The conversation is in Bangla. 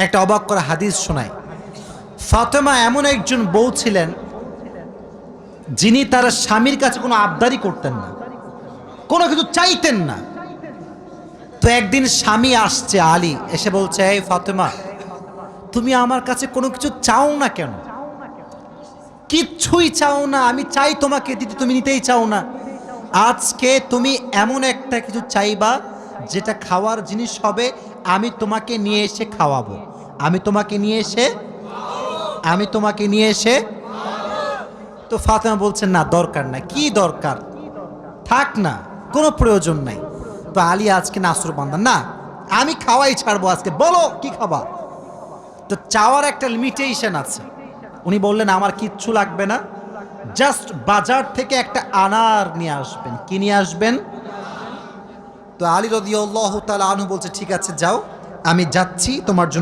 একটা অবাক করা হাদিস শোনায়। ফাতেমা এমন একজন বউ ছিলেন যিনি তার স্বামীর কাছে কোনো আবদারি করতেন না, কোনো কিছু চাইতেন না। তো একদিন স্বামী আসছে আলী, এসে বলছে, এই ফাতেমা, তুমি আমার কাছে কোনো কিছু চাও না কেন? কিচ্ছুই চাও না, আমি চাই তোমাকে দিতে, তুমি নিতেই চাও না। আজকে তুমি এমন একটা কিছু চাইবা যেটা খাওয়ার জিনিস হবে, আমি তোমাকে নিয়ে এসে খাওয়াবো, আমি তোমাকে নিয়ে এসে আমি তোমাকে নিয়ে এসে তো ফাতেমা বলছেন, না দরকার না। কি দরকার, থাক না, কোনো প্রয়োজন নাই। তো আলী আজকে নাসর বান্দা, না আমি খাওয়াই ছাড়বো আজকে, বলো কি খাবা। তো চাওয়ার একটা লিমিটেশন আছে। উনি বললেন, আমার কিচ্ছু লাগবে না, জাস্ট বাজার থেকে একটা আনার নিয়ে আসবেন। কি নিয়ে আসবেন? তো আলী রাদিয়াল্লাহু তাআলা আনহু বলছে, ঠিক আছে যাও, আমি যাচ্ছি তোমার জন্য